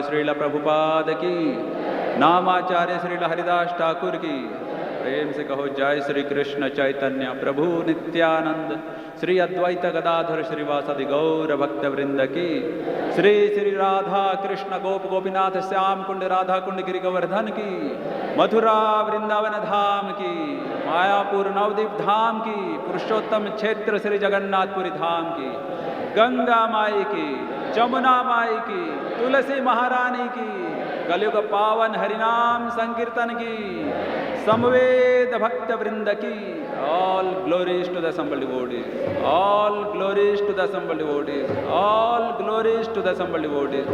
श्रील प्रभुपाद की, नामाचार्य श्रील हरिदास ठाकुर की। प्रेम से कहो जय श्री कृष्ण चैतन्य प्रभु नित्यानंद, श्री अद्वैत गदाधर श्रीवासादि गौर भक्त वृंद की। श्री श्री राधा कृष्ण गोप गोपीनाथ श्याम कुंड राधा कुंड गिरि गोवर्धन की। मथुरा वृंदावन धाम की, मायापुर नवदीप धाम की, पुरुषोत्तम क्षेत्र श्री जगन्नाथपुरी धाम की। गंगा माई की, जमुना माई की, तुलसी महारानी की, कलयुग पावन हरिनाम संकीर्तन की, समवेद भक्त वृंद की। All glories to the assembled devotees, all glories to the assembled devotees, all glories to the assembled devotees,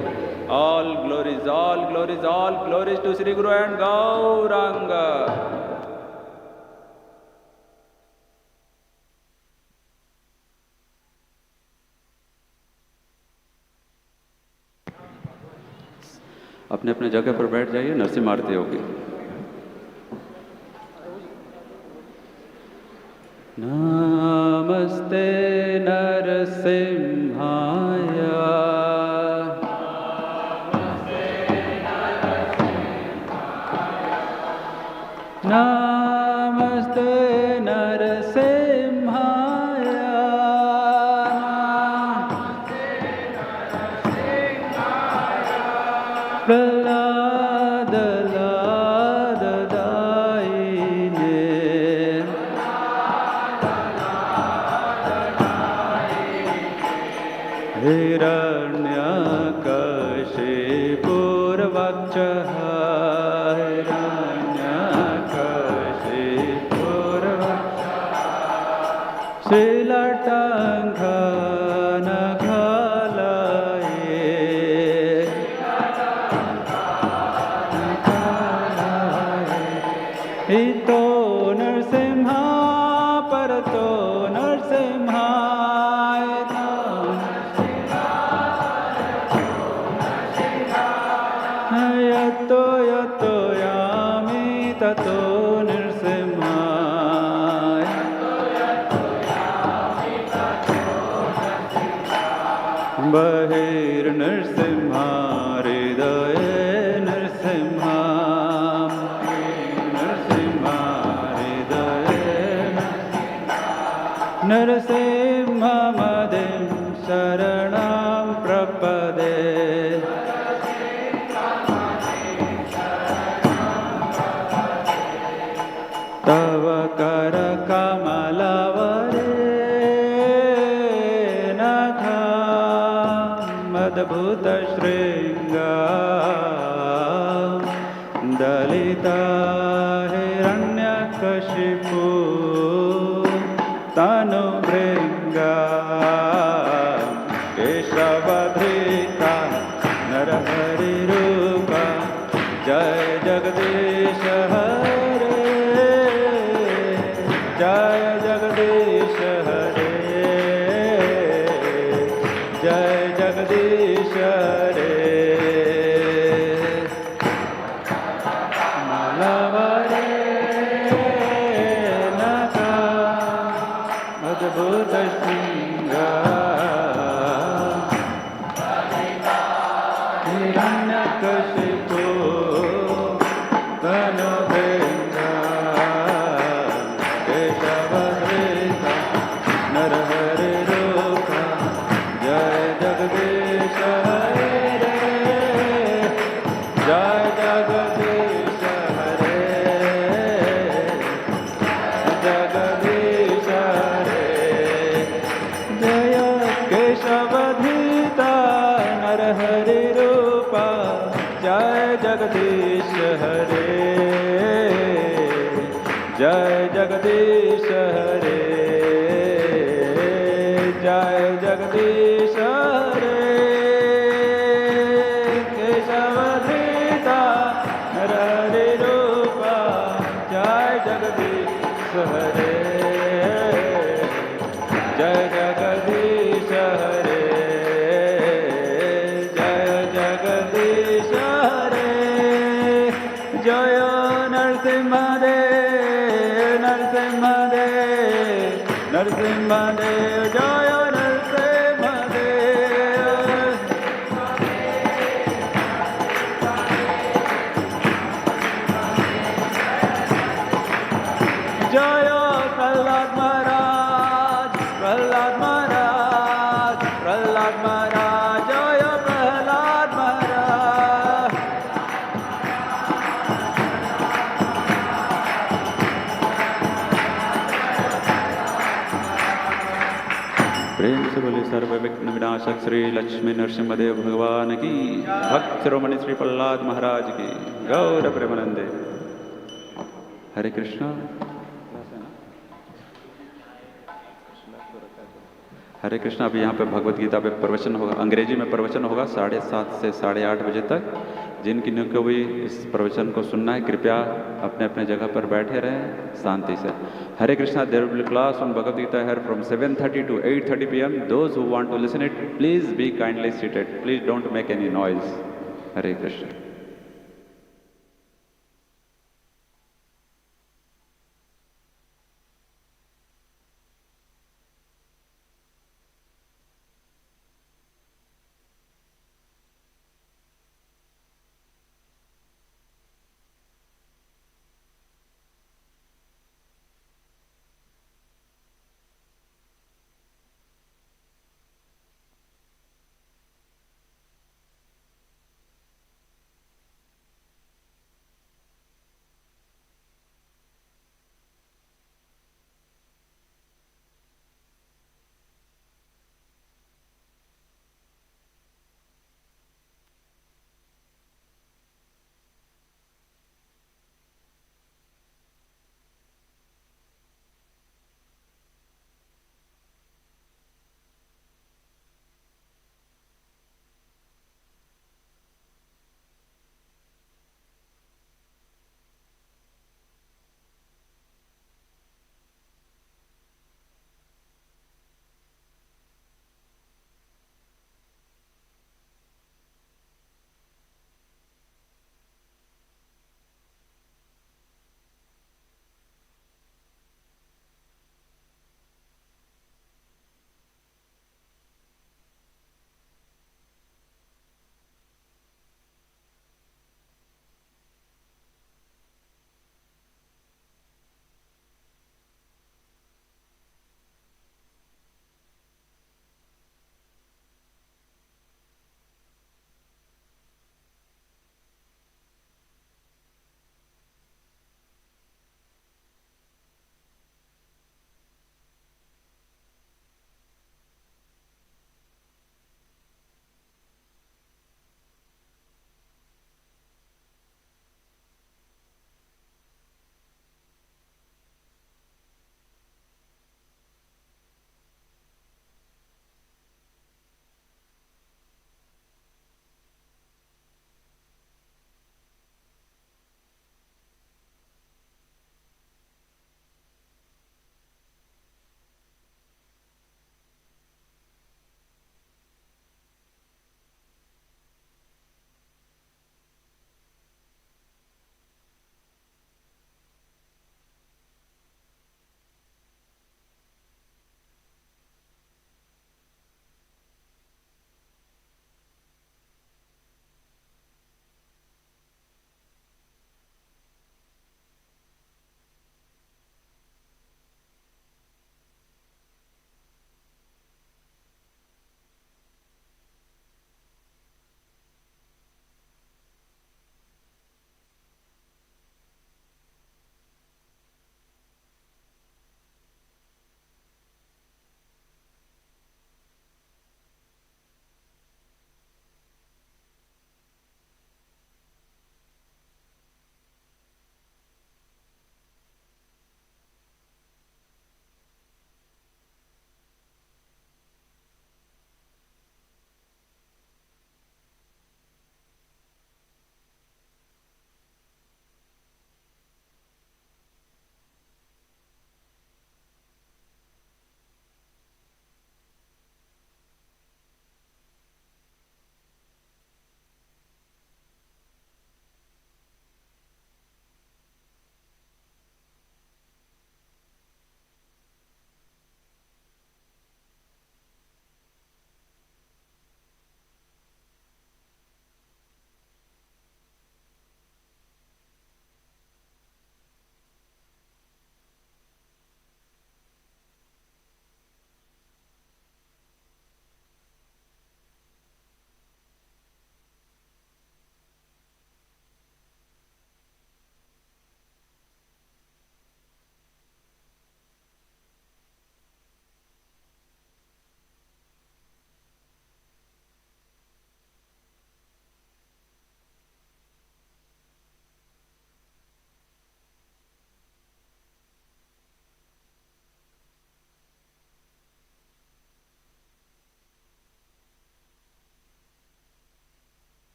all glories, all glories, all glories to Sri Guru and Gauranga. अपने अपने जगह पर बैठ जाइए, नरसिंह आरती होगी। नमस्ते नरसिंहाय, नमस्ते नरसिंहाय, प्रहलाद लाद दायिने, हिरण्यकशिपुर्वक्षः, हिरण्यकशिपुर्वक्षः, श्रीलटङ्घनघलये, इतो नरसिंह परतो नरसिंह, यतो यतो यामि ततो नरसिंहाय, बहिर्नरसिंह हृदये नरसिंह, नरसिंह हृदये नरसिंह मदिं शरणं प्रपदे, तव कर कमलवरे नखा मद्भुत श्रृंगा, दलिता हिरण्यकशिपु तनुभृंगा, केशवधृता नरहरि रूपा, जय जगदीश हरे, जय जगदीश हरे, जय जगदीश हरे। मलवरे नखा अद्भुत श्रृंगार, हिरण्यकशिपु तनुभृंगा, केशवधृता नरहरि रूपा, जय जगदीश हरे, जय जगदीश हरे, जगदीश हरे, जय केशवधृता नरहरि रूपा, जय जगदीश हरे, जय जगदीश हरे, जय जगदीश हरे, केशवधृता नरहरि रूपा, जय जगदीश हरे, जय जगदीश हरे, जय जगदीश हरे, जय नरसिंह देव, नरसिंह देव, नरसिंह देव, जय नरसिंह देव, प्रेम से बोले सर्व विघ्न विनाशक श्री लक्ष्मी नरसिंहदेव भगवान की, भक्त शिरोमणि श्री प्रहलाद महाराज की, गौर प्रेमानंदे। हरे कृष्णा। हरे कृष्णा। अभी यहाँ पे भगवद गीता पे प्रवचन होगा, अंग्रेजी में प्रवचन होगा 7:30 से 8:30 बजे तक। जिनकी को भी इस प्रवचन को सुनना है, कृपया अपने अपने जगह पर बैठे रहें शांति से। Hare Krishna. There will be class on Bhagavad Gita here from 7:30 to 8:30 p.m. Those who want to listen it, please be kindly seated. Please don't make any noise. हरे कृष्ण।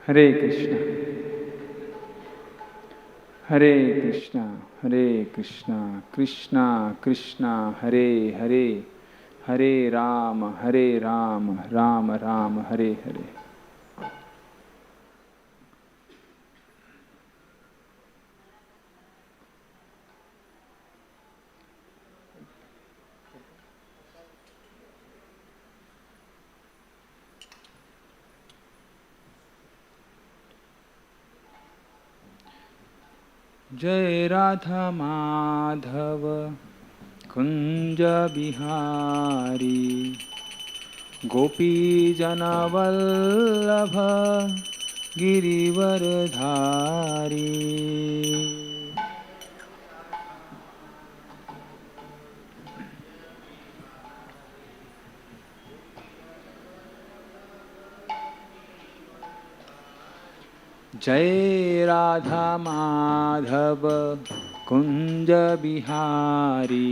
हरे कृष्णा हरे कृष्णा हरे कृष्णा कृष्णा कृष्णा हरे हरे हरे राम राम राम हरे हरे। जय राधा माधव कुंज बिहारी गोपी जनवल्लभ गिरिवरधारी। जय राधा माधव कुंज बिहारी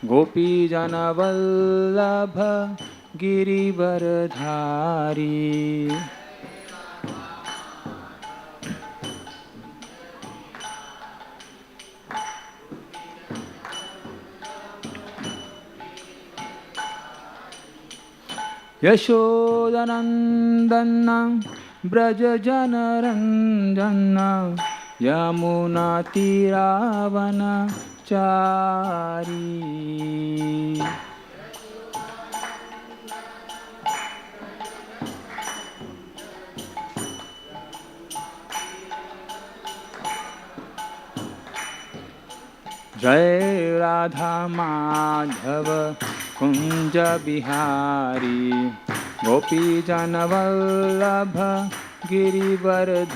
गोपी जनवल्लभ गिरिवरधारी। यशोदनंदन ब्रज जनरंजन यमुना तीरावन चारी। जय राधा माधव कुंज बिहारी गोपी जनवल्लभ गिरिवरधारी।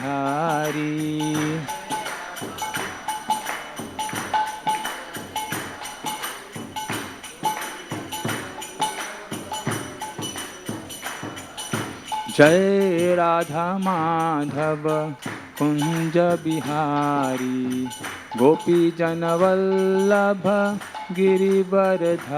जय राधा माधव कुंज बिहारी गोपी जनवल्लभ गिरिवरधारी।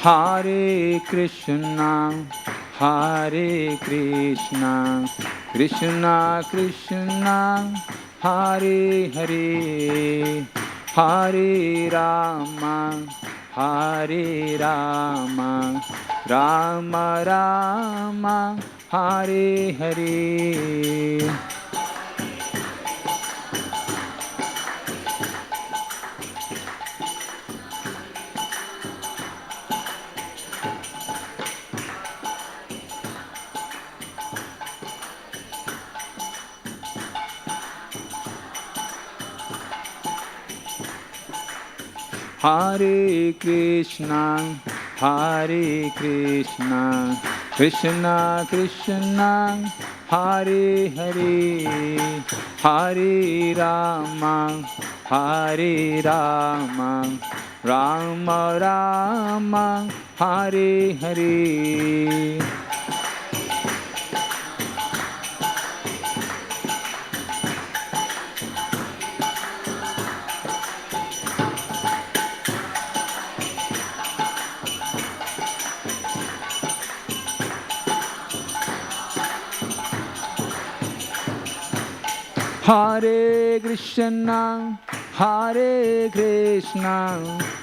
हरे कृष्णा कृष्णा कृष्णा हरे हरे हरे राम राम राम हरे हरे। हरे कृष्णा कृष्णा कृष्णा हरे हरे हरे राम राम राम हरे हरे। हरे कृष्णा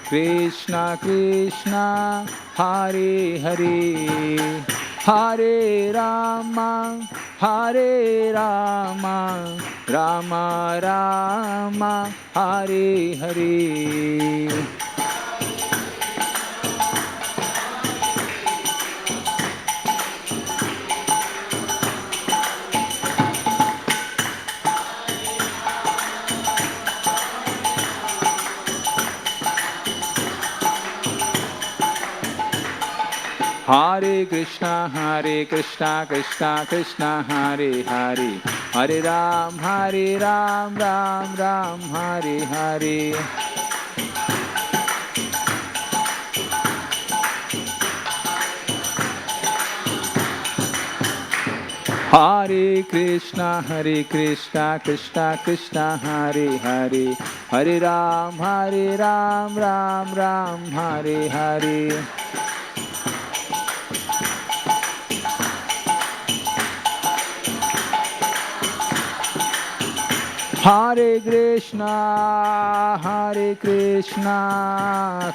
कृष्णा कृष्णा हरे हरे हरे राम राम राम हरे हरे। हरे Krishna Krishna Krishna Hare Hare Hare Ram Ram Ram Hare Hare. Hare Krishna, Krishna Krishna, Hare Hare, Hare Ram, Ram Ram, Hare Hare. Hare Krishna,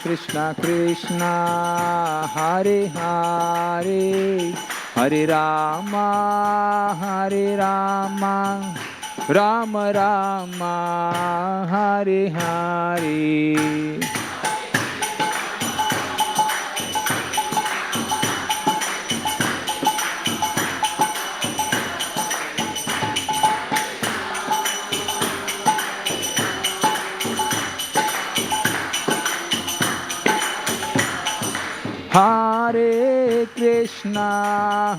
Krishna Krishna, Hare Hare, Hare Rama, Ram Rama, Hare Hare. Hare Krishna,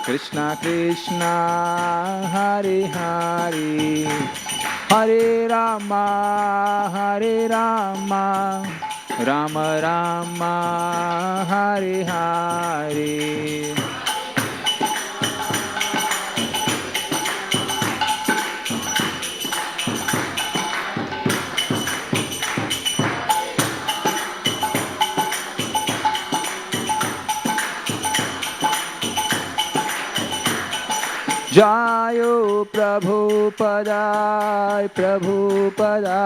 Krishna Krishna, Hare Hare, Hare Rama, Ram Rama, Hare Hare. Jayo Prabhupada, Prabhupada,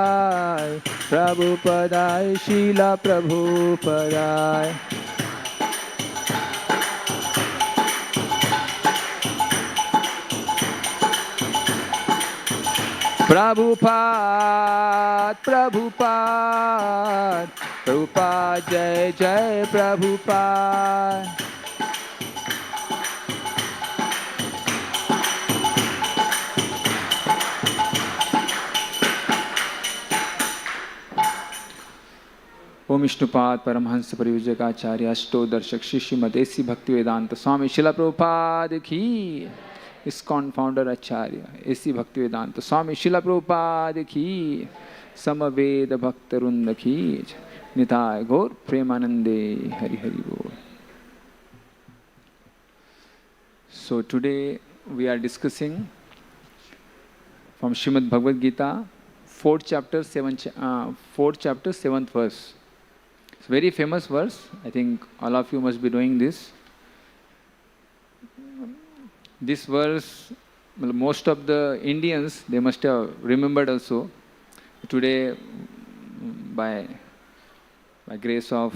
Prabhupada, Srila Prabhupada. Prabhupada, Prabhupada, Prabhupada, Jai Jai Prabhupada. ओम Vishnupad Paramhans परिव्राजकाचार्य अष्टोदर्शक Shrimad AC Bhaktivedanta स्वामी शिला प्रभुपाद की, ISKCON founder आचार्य AC Bhaktivedanta स्वामी शिला प्रभुपाद की, समवेद भक्त वृंद की, निताय गौर प्रेमानंदे हरि हरि बोल. So today we are discussing from Srimad Bhagavad Gita, 4th chapter, 7th verse. It's a very famous verse. I think all of you must be knowing this. This verse, most of the Indians, they must have remembered also. Today, by grace of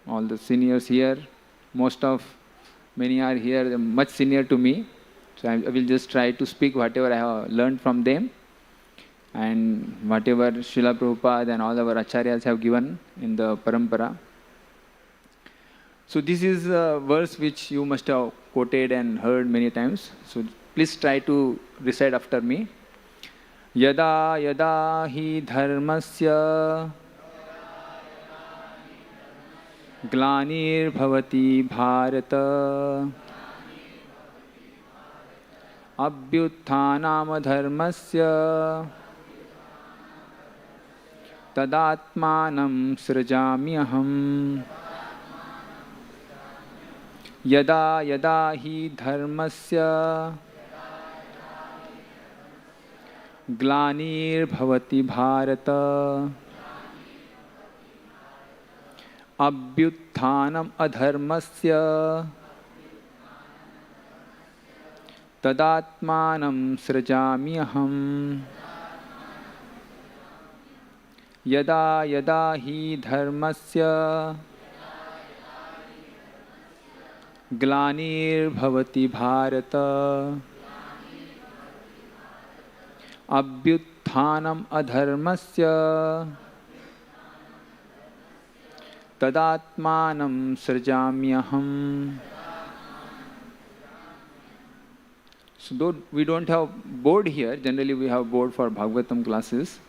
all the seniors here, many are here, they're much senior to me. So I will just try to speak whatever I have learned from them, and whatever Srila Prabhupada and all our acharyas have given in the parampara. So this is a verse which you must have quoted and heard many times. So please try to recite after me. Yada yada hi dharmasya glanir bhavati bharata abhyutthanam dharmasya tadatmanam srajamyaham. Yada yada hi dharmasya glanir bhavati bharata abhyutthanam adharmasya tadatmanam srajamyaham. Yada yada hi dharmasya glanir bhavati bharata abhyutthanam adharmasya tadatmanam srajamyaham. So though we don't have board here, generally we have board for Bhagavatam classes.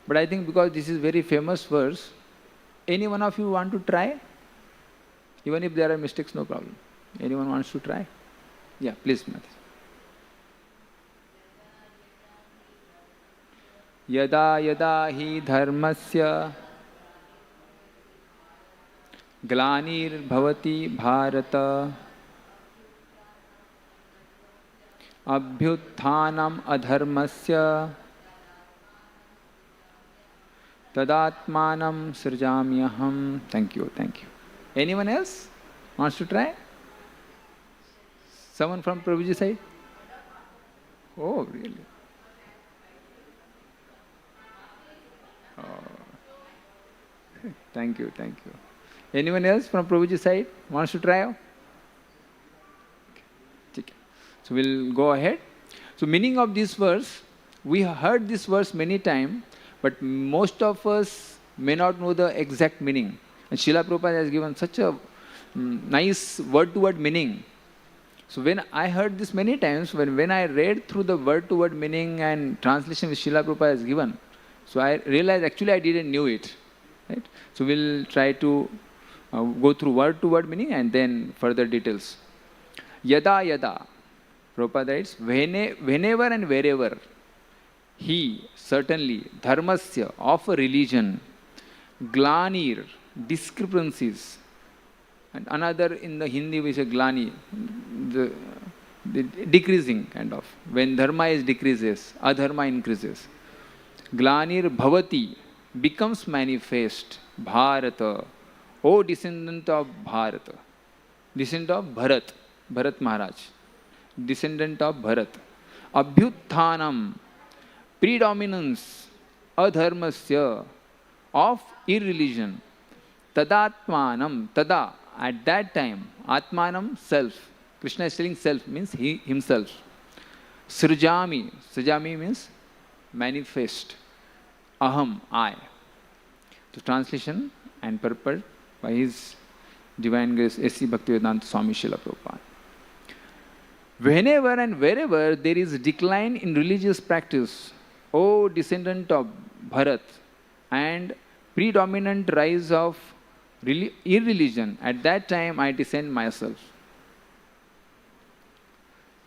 But I think because this is very famous verse, any one of you want to try? Even if there are mistakes, no problem. Anyone wants to try? Yeah, please, Mata. Yada yada hi dharmasya glanir bhavati bharata abhyuthanam adharmasya tadatmanam srijamyaham. Thank you, thank you. Anyone else wants to try? Someone from Prabhuji side? Oh, really? Oh. Thank you, thank you. Anyone else from Prabhuji side wants to try? Okay. So we'll go ahead. So meaning of this verse, we heard this verse many times, but most of us may not know the exact meaning. And Srila Prabhupada has given such a nice word-to-word meaning. So when I heard this many times, when I read through the word-to-word meaning and translation which Srila Prabhupada has given, so I realized actually I didn't knew it. Right? So we'll try to go through word-to-word meaning and then further details. Yada yada, Prabhupada writes, whenever and wherever he, certainly, dharmasya, of a religion, glanir, discrepancies, and another in the Hindi we say glani, the decreasing kind of. When dharma is decreases, adharma increases. Glanir bhavati, becomes manifest, Bharata, O descendant of Bharata, descendant of Bharat Maharaj, descendant of Bharat. Abhyuthanam, predominance, adharmasya, of irreligion. Tadatmanam, tada, at that time, atmanam, self. Krishna is telling self, means he himself. Srijami, srijami means manifest. Aham, I. The translation and purport by His Divine Grace A.C. Bhaktivedanta Swami Srila Prabhupada. Whenever and wherever there is decline in religious practice, O descendant of Bharat, and predominant rise of irreligion, at that time I descend myself.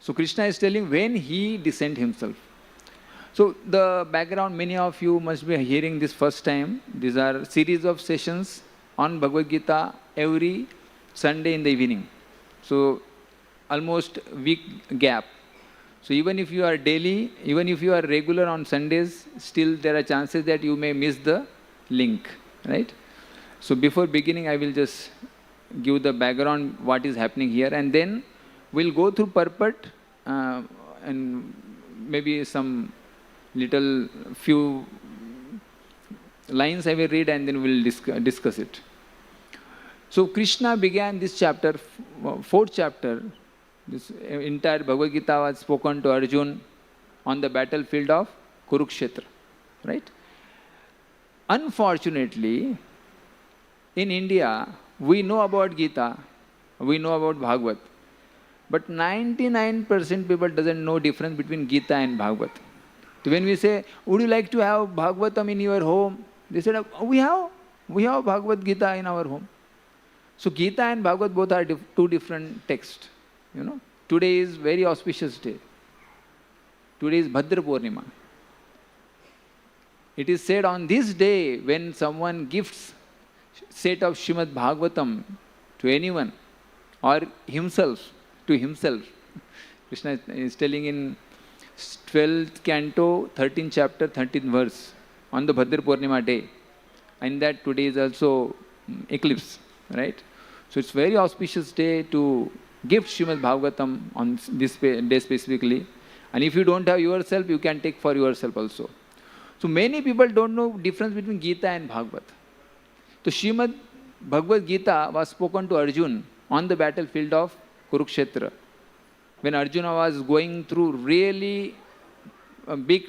So Krishna is telling when he descend himself. So the background, many of you must be hearing this first time. These are series of sessions on Bhagavad Gita every Sunday in the evening. So almost week gap. So even if you are daily, even if you are regular on Sundays, still there are chances that you may miss the link, right? So before beginning, I will just give the background, what is happening here, and then we'll go through purport and maybe some little few lines I will read and then we'll discuss it. So Krishna began this chapter, fourth chapter. This entire Bhagavad Gita was spoken to Arjuna on the battlefield of Kurukshetra, right? Unfortunately, in India, we know about Gita, we know about Bhagavad, but 99% people doesn't know difference between Gita and Bhagavad. So when we say, would you like to have Bhagavatam in your home? They said, we have Bhagavad Gita in our home. So Gita and Bhagavad both are two different texts. You know, today is very auspicious day. Today is Bhadra Purnima. It is said on this day when someone gifts set of Srimad Bhagavatam to anyone or himself, to himself. Krishna is telling in 12th canto, 13th chapter, 13th verse on the Bhadra Purnima day. And that today is also eclipse, right? So it's very auspicious day to gift Srimad Bhagavatam on this day specifically. And if you don't have yourself, you can take for yourself also. So many people don't know difference between Gita and Bhagavad. So Srimad Bhagavad Gita was spoken to Arjuna on the battlefield of Kurukshetra. When Arjuna was going through really a big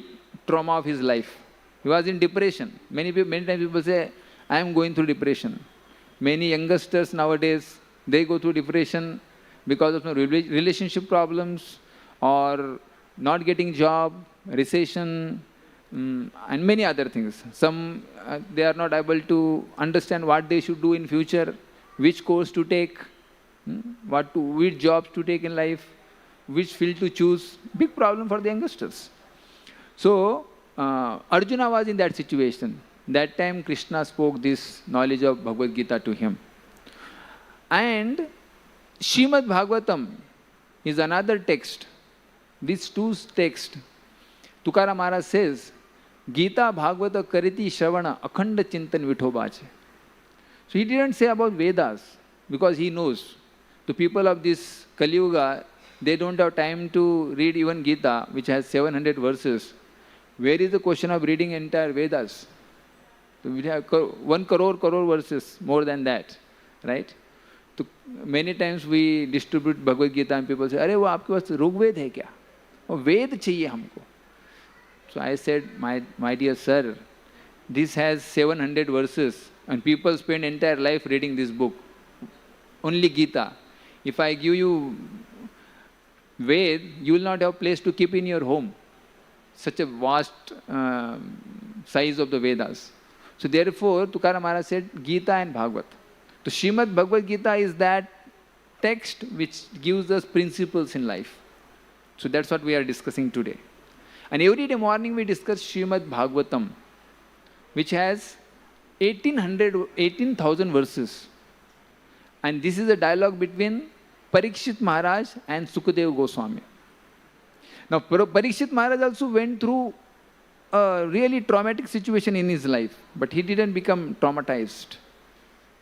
trauma of his life. He was in depression. Many times people say, I am going through depression. Many youngsters nowadays, they go through depression because of relationship problems or not getting job, recession, and many other things. Some, they are not able to understand what they should do in future, which course to take, which jobs to take in life, which field to choose. Big problem for the youngsters. So, Arjuna was in that situation. That time Krishna spoke this knowledge of Bhagavad Gita to him. And Srimad Bhagavatam is another text these two texts, Tukaram Maharaj says, Gita Bhagavata Kariti Shravana Akhanda Chintan Vithobache. So he didn't say about Vedas, because he knows the people of this Kali Yuga, they don't have time to read even Gita, which has 700 verses. Where is the question of reading entire Vedas? So we have 1 crore verses, more than that, right? So many times we distribute Bhagavad Gita and people say, "Arey, wo aapke paas Rigved hai kya? वो वेद चाहिए हमको." So I said, my dear sir, this has 700 verses and people spend entire life reading this book. Only Gita. If I give you Ved, you will not have place to keep in your home. Such a vast size of the Vedas. So therefore, Tukaram Maharaj said Gita and Bhagavat. So Srimad Bhagavad Gita is that text which gives us principles in life. So that's what we are discussing today. And every day morning we discuss Srimad Bhagavatam, which has 18,000 verses. And this is a dialogue between Parikshit Maharaj and Sukadeva Goswami. Now, Parikshit Maharaj also went through a really traumatic situation in his life, but he didn't become traumatized,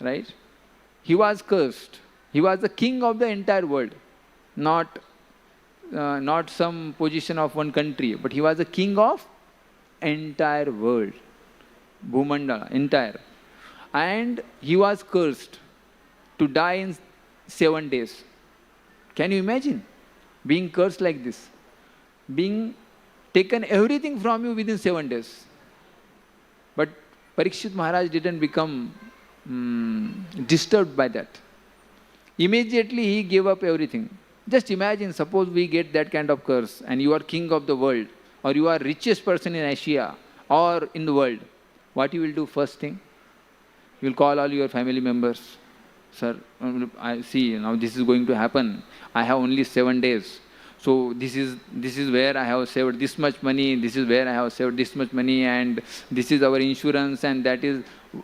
right? He was cursed. He was the king of the entire world, not some position of one country, but he was the king of entire world, Bhumandala, entire. And he was cursed to die in 7 days. Can you imagine being cursed like this? Being taken everything from you within 7 days. But Parikshit Maharaj didn't become disturbed by that. Immediately he gave up everything. Just imagine, suppose we get that kind of curse and you are king of the world, or you are richest person in Asia or in the world. What you will do first thing? You will call all your family members. Sir, I see now this is going to happen. I have only 7 days. So this is where I have saved this much money, this is where I have saved this much money, and this is our insurance, and that is,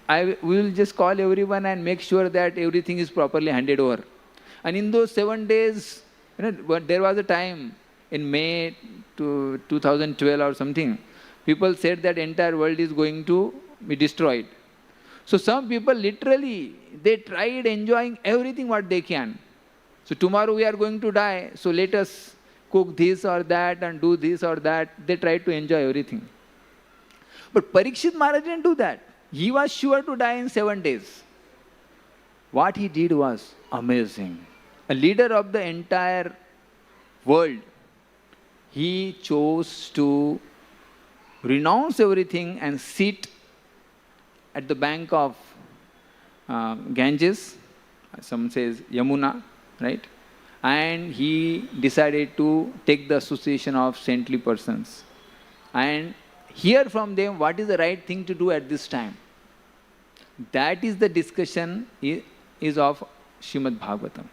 we will just call everyone and make sure that everything is properly handed over. And in those 7 days, there was a time in May 2012 or something, people said that entire world is going to be destroyed. So some people literally, they tried enjoying everything what they can. So tomorrow we are going to die, so let us cook this or that and do this or that. They tried to enjoy everything. But Parikshit Maharaj didn't do that. He was sure to die in 7 days. What he did was amazing. A leader of the entire world, he chose to renounce everything and sit at the bank of Ganges, some says Yamuna, right? And he decided to take the association of saintly persons and hear from them what is the right thing to do at this time. That is the discussion is of Srimad Bhagavatam.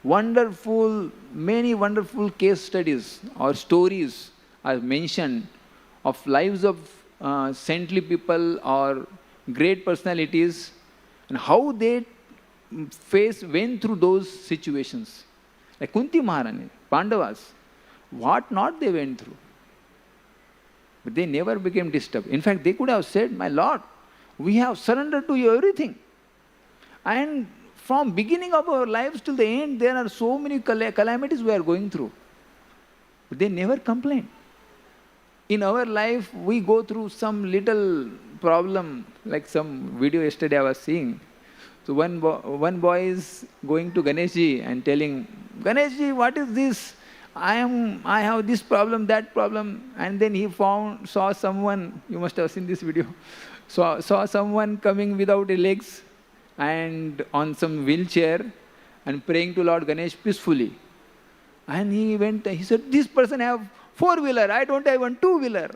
Wonderful, many wonderful case studies or stories are mentioned of lives of saintly people or great personalities and how they went through those situations. Like Kunti Maharani, Pandavas, what not they went through. But they never became disturbed. In fact, they could have said, "My Lord, we have surrendered to you everything. And from beginning of our lives till the end, there are so many calamities we are going through." But they never complained. In our life, we go through some little problem, like some video yesterday I was seeing. So one boy is going to Ganeshji and telling, "Ganeshji, what is this? I have this problem, that problem." And then he saw someone, you must have seen this video, saw someone coming without legs and on some wheelchair and praying to Lord Ganesh peacefully. And he said, "This person have 4-wheeler, I don't have even 2-wheeler."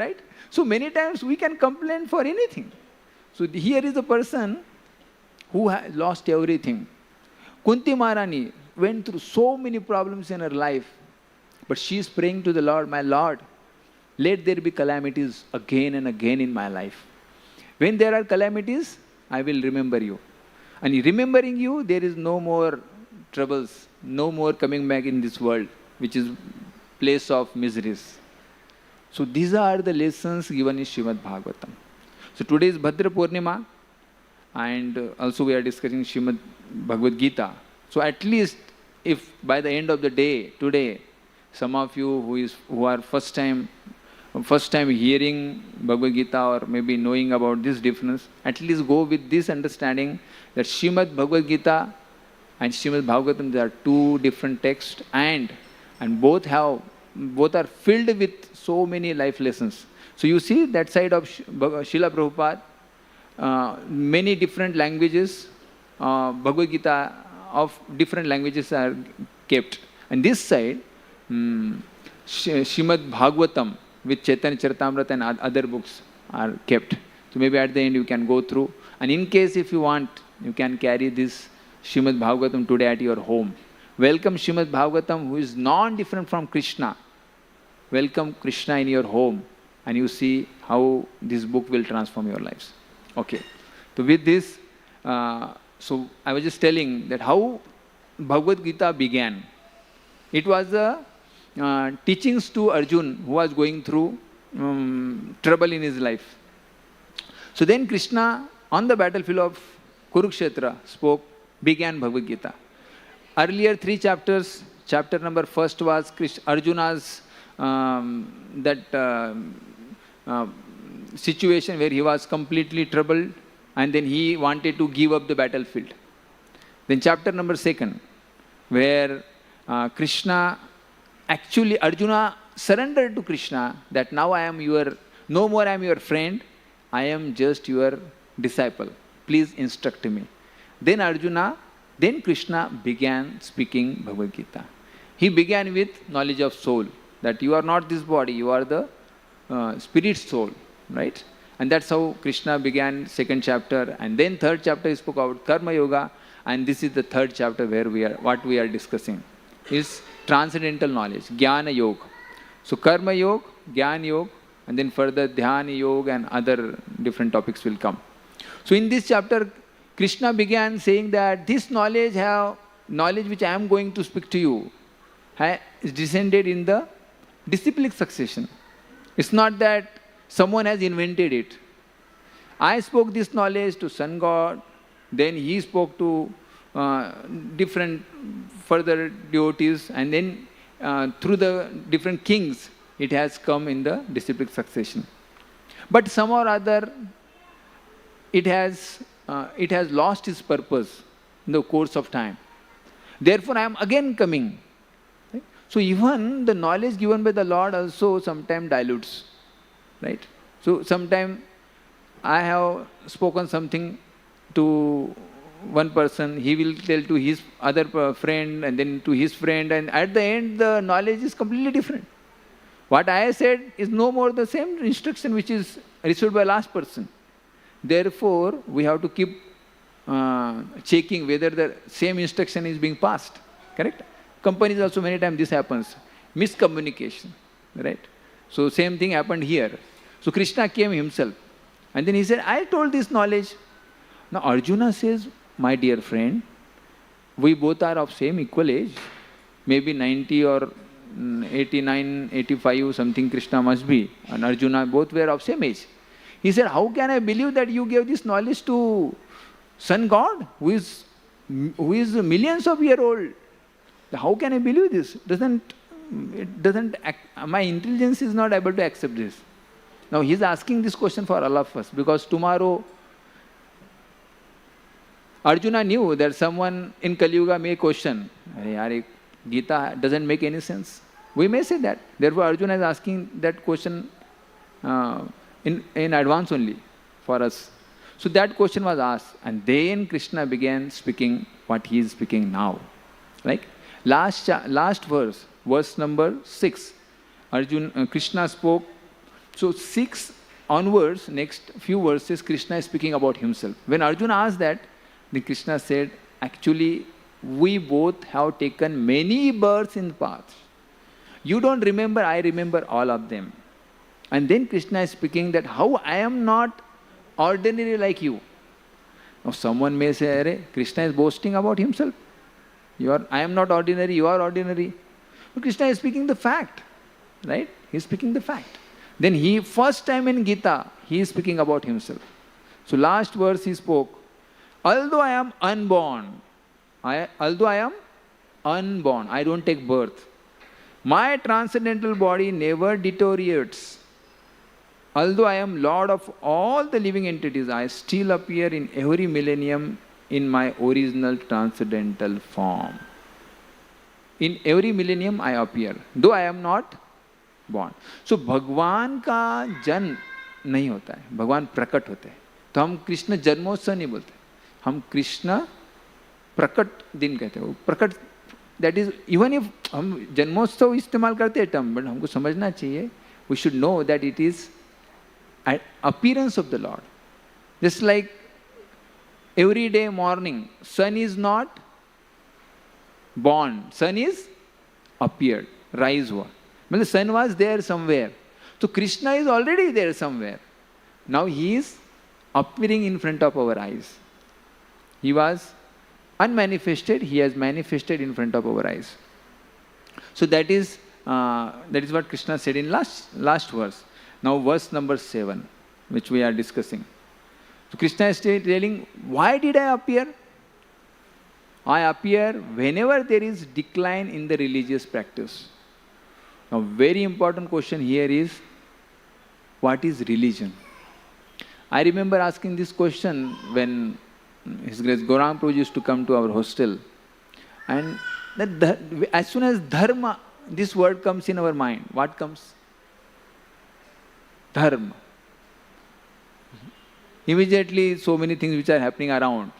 Right? So many times we can complain for anything. So here is a person who has lost everything. Kunti Maharani went through so many problems in her life, but she is praying to the Lord, "My Lord, let there be calamities again and again in my life. When there are calamities, I will remember you. And remembering you, there is no more troubles, no more coming back in this world." which is place of miseries. So these are the lessons given in Srimad Bhagavatam. So today is Bhadra Purnima, and also we are discussing Srimad Bhagavad Gita. So at least if by the end of the day, today, some of you who are first time hearing Bhagavad Gita or maybe knowing about this difference, at least go with this understanding that Srimad Bhagavad Gita and Srimad Bhagavatam, they are two different texts, and both are filled with so many life lessons. So you see that side of Srila Prabhupada, many different languages, Bhagavad Gita of different languages are kept. And this side, Srimad Bhagavatam with Chaitanya Charitamrita and other books are kept. So maybe at the end you can go through. And in case if you want, you can carry this Srimad Bhagavatam today at your home. Welcome Srimad Bhagavatam, who is non-different from Krishna. Welcome Krishna in your home, and you see how this book will transform your lives. Okay. So with this, so I was just telling that how Bhagavad Gita began. It was the teachings to Arjun, who was going through trouble in his life. So then Krishna, on the battlefield of Kurukshetra, began Bhagavad Gita. Earlier 3 chapters, chapter number 1 was Arjuna's situation where he was completely troubled, and then he wanted to give up the battlefield. Then chapter number 2, where Arjuna surrendered to Krishna that now no more I am your friend, I am just your disciple. Please instruct me. Then Krishna began speaking Bhagavad Gita. He began with knowledge of soul, that you are not this body, you are the spirit soul, right? And that's how Krishna began 2nd chapter. And then 3rd chapter he spoke about Karma Yoga, and this is the 3rd chapter where what we are discussing is transcendental knowledge, Jnana Yoga. So Karma Yoga, Jnana Yoga, and then further Dhyana Yoga and other different topics will come. So in this chapter, Krishna began saying that this knowledge which I am going to speak to you is descended in the disciplic succession. It's not that someone has invented it. I spoke this knowledge to Sun God, then he spoke to different further devotees, and then through the different kings, it has come in the disciplic succession. But somehow or other, it has lost its purpose in the course of time. Therefore, I am again coming. Right? So even the knowledge given by the Lord also sometimes dilutes. Right? So sometimes I have spoken something to one person, he will tell to his other friend, and then to his friend, and at the end the knowledge is completely different. What I said is no more the same instruction which is received by last person. Therefore, we have to keep checking whether the same instruction is being passed. Correct? Companies also many times this happens. Miscommunication. Right? So same thing happened here. So Krishna came himself. And then he said, I told this knowledge. Now Arjuna says, my dear friend, we both are of same equal age. Maybe 90 or 89, 85, something Krishna must be. And Arjuna, both were of same age. He said, how can I believe that you gave this knowledge to Sun God, who is millions of years old? How can I believe this? My intelligence is not able to accept this. Now he is asking this question for all of us, because tomorrow Arjuna knew that someone in Kali Yuga may question, Gita doesn't make any sense. We may say that. Therefore Arjuna is asking that question in advance only for us. So that question was asked, and then Krishna began speaking what he is speaking now. Like last verse number 6, Krishna spoke. So 6 onwards, next few verses, Krishna is speaking about himself. When Arjuna asked that, then Krishna said, actually, we both have taken many births in the past. You don't remember, I remember all of them. And then Krishna is speaking that how I am not ordinary like you. Now someone may say, Krishna is boasting about himself. I am not ordinary, you are ordinary. So Krishna is speaking the fact, right? He is speaking the fact. Then he, first time in Gita, he is speaking about himself. So last verse he spoke, although I am unborn, I don't take birth. My transcendental body never deteriorates. Although I am Lord of all the living entities, I still appear in every millennium in my original transcendental form. In every millennium I appear, though I am not born. So भगवान का जन्म नहीं होता है, भगवान प्रकट होते हैं. तो हम कृष्ण जन्मोत्सव नहीं बोलते, हम कृष्ण प्रकट दिन कहते हैं. वो प्रकट, दैट इज, इवन इफ हम जन्मोत्सव इस्तेमाल करते हैं टर्म, बट हमको समझना चाहिए, we should know that it is appearance of the Lord. Just like every day morning, sun is not born, sun is appeared, rise हुआ. मतलब sun was there somewhere. So Krishna is already there somewhere. Now he is appearing in front of our eyes. He was unmanifested, he has manifested in front of our eyes. So that is what Krishna said in last verse. Now verse number 7, which we are discussing. So Krishna is telling, why did I appear? I appear whenever there is decline in the religious practice. Now very important question here is, what is religion? I remember asking this question when His Grace Gauranga Prabhu used to come to our hostel. And as soon as dharma, this word comes in our mind, what comes? Dharma. Immediately so many things which are happening around.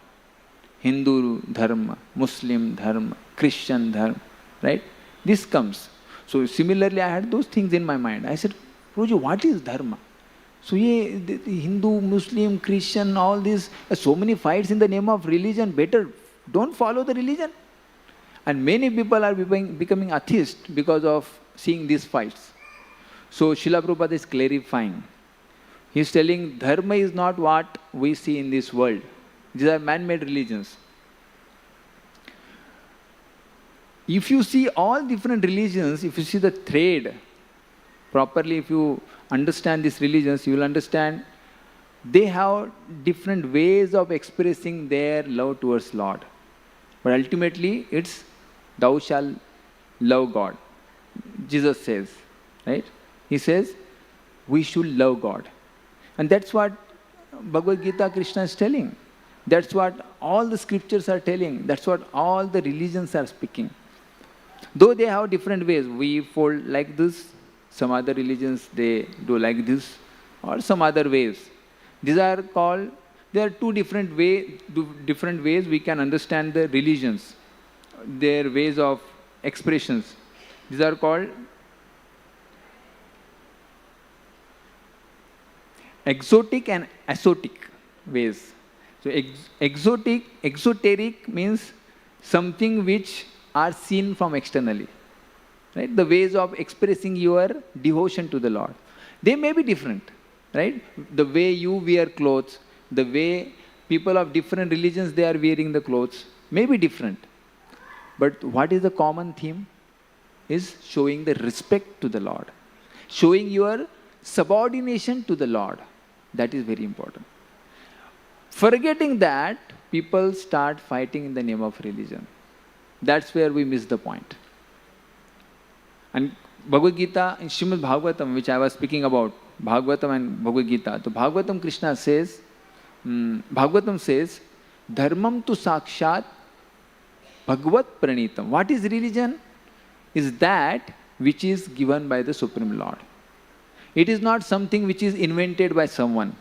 Hindu dharma, Muslim dharma, Christian dharma, right? This comes. So similarly I had those things in my mind. I said, Prabhuji, what is dharma? So the Hindu, Muslim, Christian, all this, so many fights in the name of religion, better don't follow the religion. And many people are becoming atheists because of seeing these fights. So Srila Prabhupada is clarifying. He is telling dharma is not what we see in this world. These are man-made religions. If you see all different religions, if you see the thread properly, if you understand these religions, you will understand they have different ways of expressing their love towards Lord. But ultimately, it's thou shalt love God. Jesus says, right? He says, we should love God. And that's what Bhagavad Gita Krishna is telling. That's what all the scriptures are telling. That's what all the religions are speaking. Though they have different ways, we fold like this, some other religions, they do like this, or some other ways. These are called, there are two different ways we can understand the religions, their ways of expressions. These are called exotic and esoteric ways. So exoteric means something which are seen from externally. Right? The ways of expressing your devotion to the Lord. They may be different. Right? The way you wear clothes, the way people of different religions they are wearing the clothes may be different. But what is the common theme? Is showing the respect to the Lord. Showing your subordination to the Lord. That is very important. Forgetting that, people start fighting in the name of religion. That's where we miss the point. And Bhagavad Gita in Srimad Bhagavatam, which I was speaking about, Bhagavatam and Bhagavad Gita. So Bhagavatam Krishna says, Bhagavatam says, Dharmam tu sakshat Bhagavat pranitam. What is religion? Is that which is given by the Supreme Lord. It is not something which is invented by someone.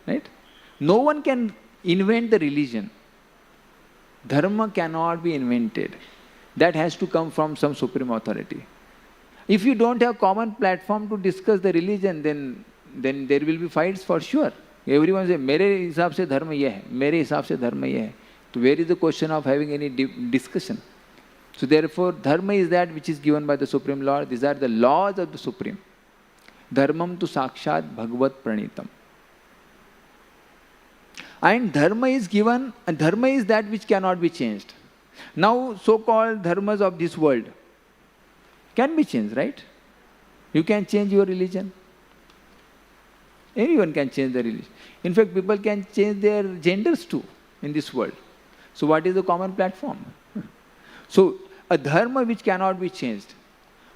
Right? No one can invent the religion. Dharma cannot be invented. That has to come from some supreme authority. If you don't have common platform to discuss the religion, then there will be fights for sure. Everyone says, मेरे हिसाब से धर्म ये है, मेरे हिसाब से धर्म ये है. So where is the question of having any discussion? So therefore, dharma is that which is given by the Supreme Lord. These are the laws of the Supreme. Dharmam tu sakshat bhagavat pranitam. And dharma is given, and dharma is that which cannot be changed. Now, so-called dharmas of this world can be changed, right? You can change your religion. Anyone can change their religion. In fact, people can change their genders too in this world. So what is the common platform? So a dharma which cannot be changed.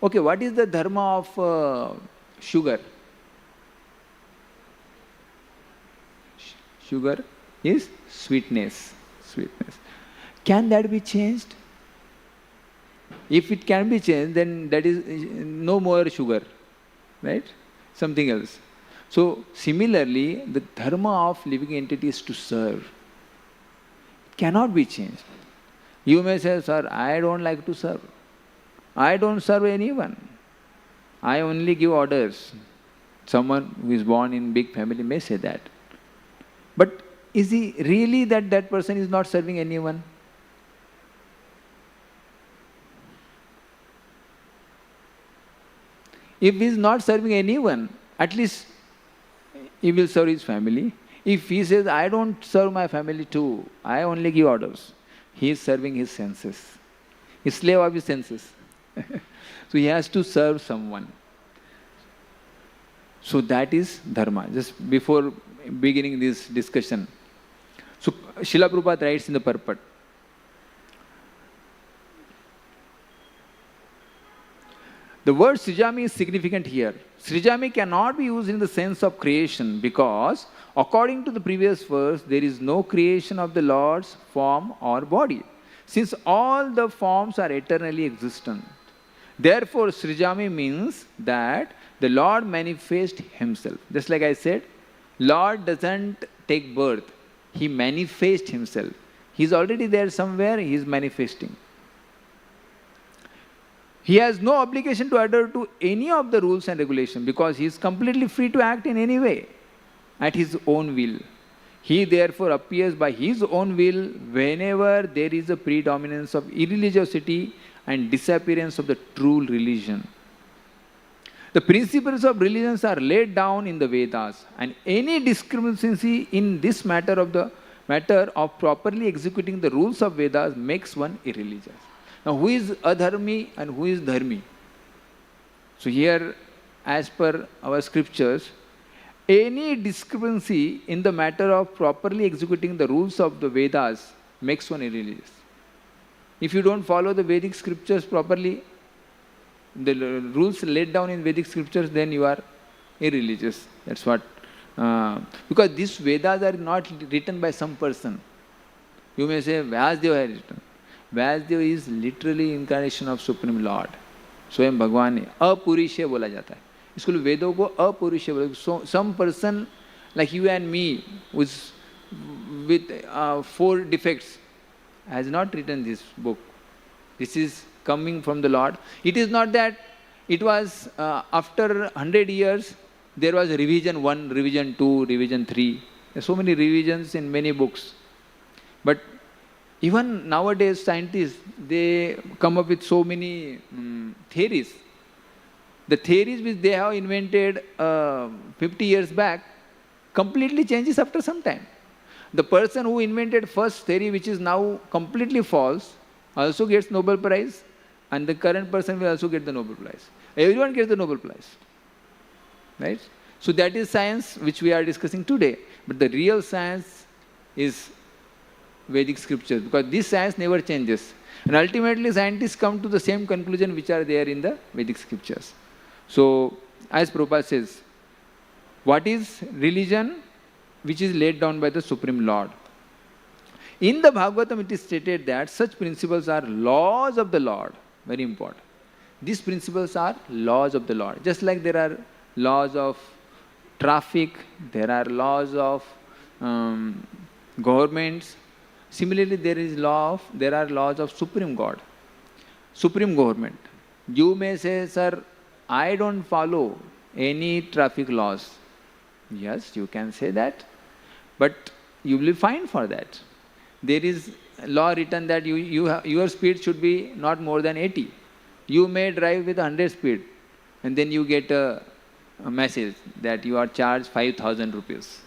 Okay, what is the dharma of sugar? Sugar is sweetness. Sweetness. Can that be changed? If it can be changed, then that is no more sugar, right? Something else. So similarly, the dharma of living entity is to serve. It cannot be changed. You may say, sir, I don't like to serve. I don't serve anyone. I only give orders. Someone who is born in big family may say that. But is he really that person is not serving anyone? If he is not serving anyone, at least he will serve his family. If he says, I don't serve my family too, I only give orders, he is serving his senses. He is slave of his senses. So he has to serve someone. So that is dharma. Just before beginning this discussion. So Srila Prabhupada writes in the purport, the word Srijami is significant here. Srijami cannot be used in the sense of creation because, according to the previous verse, there is no creation of the Lord's form or body, since all the forms are eternally existent. Therefore, Srijami means that the Lord manifests Himself. Just like I said, Lord doesn't take birth. He manifests Himself. He is already there somewhere, He is manifesting. He has no obligation to adhere to any of the rules and regulations because he is completely free to act in any way at his own will. He therefore appears by his own will whenever there is a predominance of irreligiosity and disappearance of the true religion. The principles of religions are laid down in the Vedas, and any discrepancy in this matter of properly executing the rules of Vedas makes one irreligious. Now, who is adharmi and who is dharmi? So here, as per our scriptures, any discrepancy in the matter of properly executing the rules of the Vedas makes one irreligious. If you don't follow the Vedic scriptures properly, the rules laid down in Vedic scriptures, then you are irreligious. That's what. Because these Vedas are not written by some person. You may say, Vyasdeva has written. Vyasdeva is literally incarnation of Supreme Lord. स्वयं भगवान ने अपुरुषीय बोला जाता है. इसको वेदों को अपुरुषीय बोला. So some person like you and me with 4 defects has not written this book. This is coming from the Lord. It is not that it was after 100 years there was revision 1, revision 2, revision 3. There are so many revisions in many books. But even nowadays, scientists, they come up with so many theories. The theories which they have invented 50 years back completely changes after some time. The person who invented first theory, which is now completely false, also gets Nobel Prize, and the current person will also get the Nobel Prize. Everyone gets the Nobel Prize. Right? So that is science which we are discussing today. But the real science is Vedic scriptures, because this science never changes. And ultimately scientists come to the same conclusion which are there in the Vedic scriptures. So, as Prabhupada says, what is religion? Which is laid down by the Supreme Lord. In the Bhagavatam it is stated that such principles are laws of the Lord. Very important. These principles are laws of the Lord. Just like there are laws of traffic, there are laws of governments. Similarly, there are laws of Supreme God, Supreme Government. You may say, sir, I don't follow any traffic laws. Yes, you can say that, but you will be fined for that. There is a law written that your speed should be not more than 80. You may drive with 100 speed, and then you get a message that you are charged 5,000 rupees.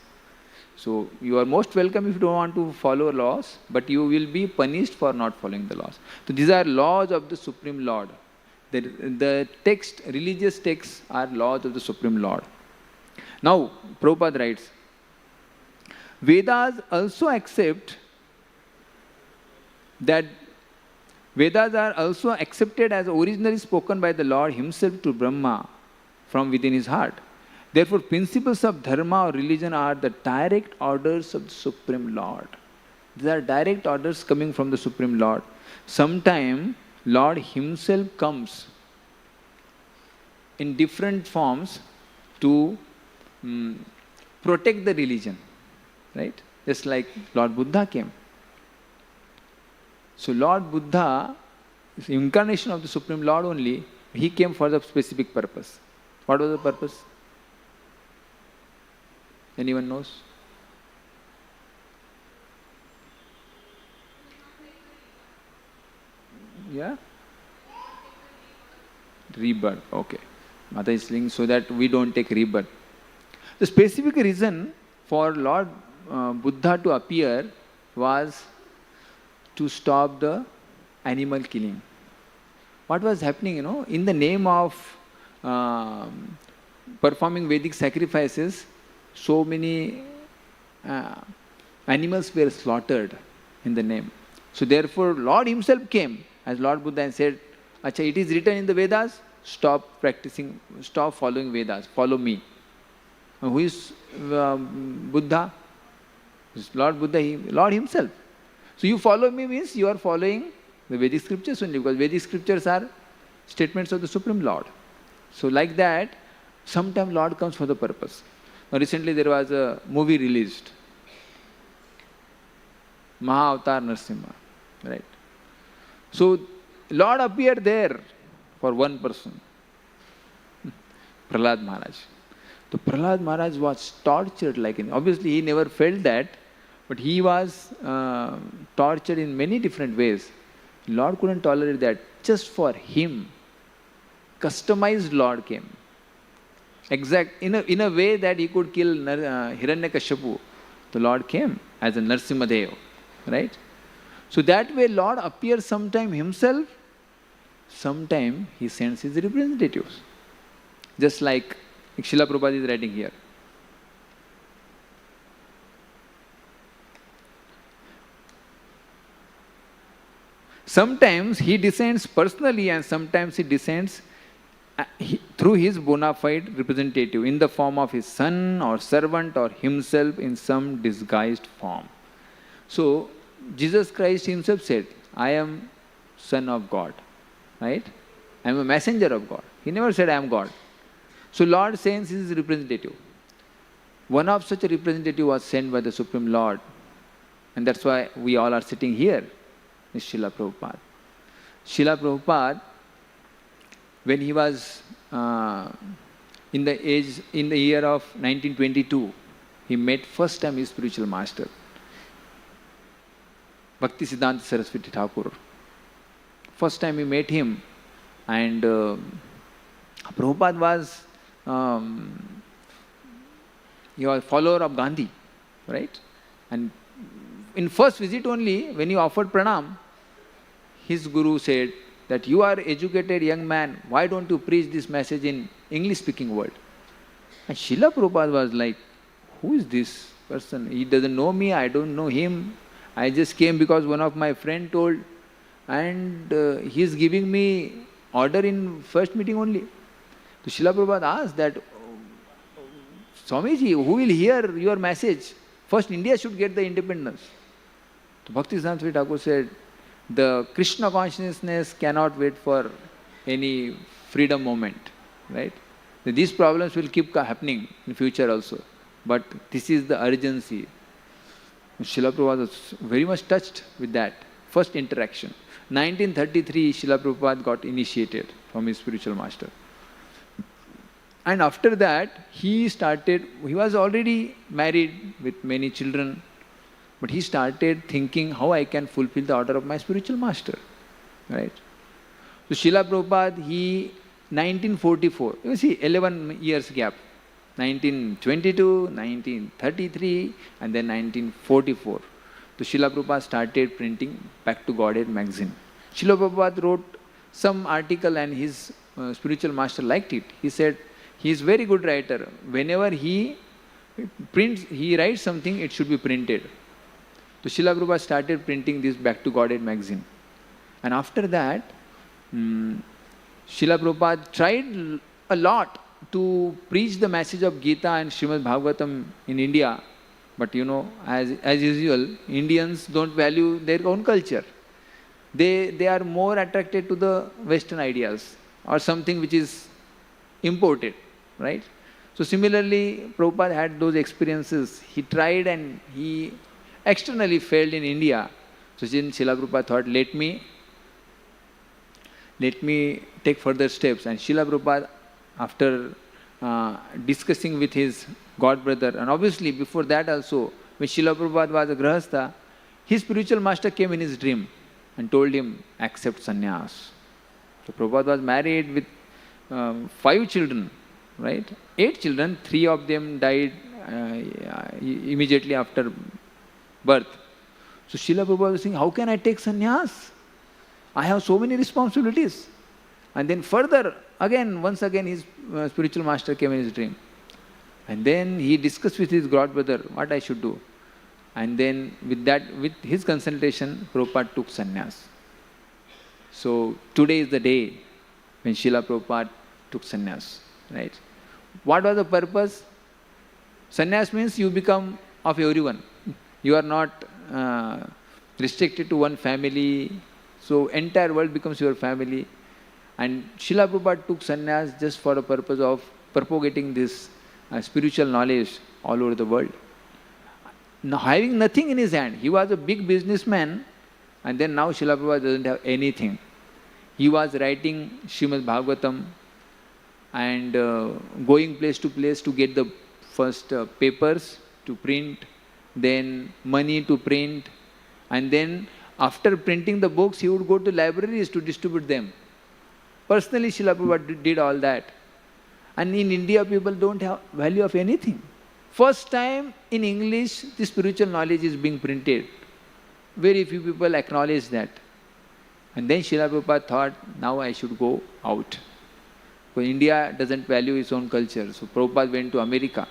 So you are most welcome if you don't want to follow laws, but you will be punished for not following the laws. So these are laws of the Supreme Lord. The text, religious texts are laws of the Supreme Lord. Now, Prabhupada writes, Vedas also accept that Vedas are also accepted as originally spoken by the Lord himself to Brahma from within his heart. Therefore, principles of dharma or religion are the direct orders of the Supreme Lord. These are direct orders coming from the Supreme Lord. Sometimes Lord himself comes in different forms to protect the religion. Right? Just like Lord Buddha came. So Lord Buddha is the incarnation of the Supreme Lord only. He came for the specific purpose. What was the purpose? Anyone knows? Yeah? Rebirth. Okay. Mata is saying so that we don't take rebirth. The specific reason for Lord Buddha to appear was to stop the animal killing. What was happening, in the name of performing Vedic sacrifices, so many animals were slaughtered in the name. So therefore, Lord himself came as Lord Buddha and said, Acha, it is written in the Vedas, stop practicing, stop following Vedas, follow me. And who is Buddha? Lord Buddha, Lord himself. So you follow me means you are following the Vedic scriptures only, because Vedic scriptures are statements of the Supreme Lord. So like that, sometimes Lord comes for the purpose. Now recently there was a movie released, Maha-Avatar Narasimha, right? So Lord appeared there for one person, Prahlad Maharaj. So Prahlad Maharaj was tortured like him. Obviously he never felt that, but he was tortured in many different ways. Lord couldn't tolerate that. Just for him, customized Lord came. Exact, in a way that he could kill Hiranyakashipu. The Lord came as a Narasimhadev, right? So that way Lord appears sometime himself, sometime he sends his representatives. Just like Srila Prabhupada is writing here. Sometimes he descends personally and sometimes he descends through his bona fide representative in the form of his son or servant or himself in some disguised form. So Jesus Christ himself said, I am Son of God, right? I am a messenger of God. He never said I am God. So Lord sends his representative. One of such a representative was sent by the Supreme Lord, and that's why we all are sitting here, is Srila Prabhupada. Srila Prabhupada, when he was in the year of 1922, he met first time his spiritual master, Bhakti Siddhanta Saraswati Thakur. First time he met him, and Prabhupada was he was a follower of Gandhi, right? And in first visit only, when he offered pranam, his guru said that you are educated young man, why don't you preach this message in English speaking world? And Srila Prabhupada was like, who is this person? He doesn't know me, I don't know him. I just came because one of my friend told, and he is giving me order in first meeting only. So Srila Prabhupada asked that, Swamiji, who will hear your message? First India should get the independence. So Bhakti Siddhanta Thakur said, the Krishna consciousness cannot wait for any freedom moment, right? These problems will keep happening in future also. But this is the urgency. Srila Prabhupada was very much touched with that first interaction. 1933, Srila Prabhupada got initiated from his spiritual master. And after that, he was already married with many children, but he started thinking how I can fulfill the order of my spiritual master, right? So Srila Prabhupada, 1944, you see, 11 years gap, 1922, 1933, and then 1944. So Srila Prabhupada started printing Back to Godhead magazine. Srila Prabhupada wrote some article and his spiritual master liked it. He said, he is very good writer. Whenever he writes something, it should be printed. So Srila Prabhupada started printing this Back to Godhead magazine. And after that, Srila Prabhupada tried a lot to preach the message of Gita and Srimad Bhagavatam in India. But as usual, Indians don't value their own culture. They are more attracted to the Western ideas or something which is imported, right? So similarly, Prabhupada had those experiences. He tried and he externally failed in India. So then Srila Prabhupada thought, let me take further steps. And Srila Prabhupada, after discussing with his god brother, and obviously before that also, when Srila Prabhupada was a Grahastha, his spiritual master came in his dream and told him, accept sannyas. So Prabhupada was married with 5 children, right? 8 children, 3 of them died immediately after birth. So Srila Prabhupada was saying, how can I take sannyas? I have so many responsibilities. And then further, once again his spiritual master came in his dream. And then he discussed with his god brother what I should do. And then with his consultation, Prabhupada took sannyas. So today is the day when Srila Prabhupada took sannyas, right? What was the purpose? Sannyas means you become of everyone. You are not restricted to one family. So entire world becomes your family. And Srila Prabhupada took sannyas just for the purpose of propagating this spiritual knowledge all over the world. Now, having nothing in his hand, he was a big businessman, and then now Srila Prabhupada doesn't have anything. He was writing Srimad Bhagavatam and going place to place to get the first papers to print, then money to print, and then after printing the books, he would go to libraries to distribute them. Personally, Srila Prabhupada did all that. And in India, people don't have value of anything. First time in English, the spiritual knowledge is being printed. Very few people acknowledge that. And then Srila Prabhupada thought, now I should go out. Because India doesn't value its own culture. So Prabhupada went to America,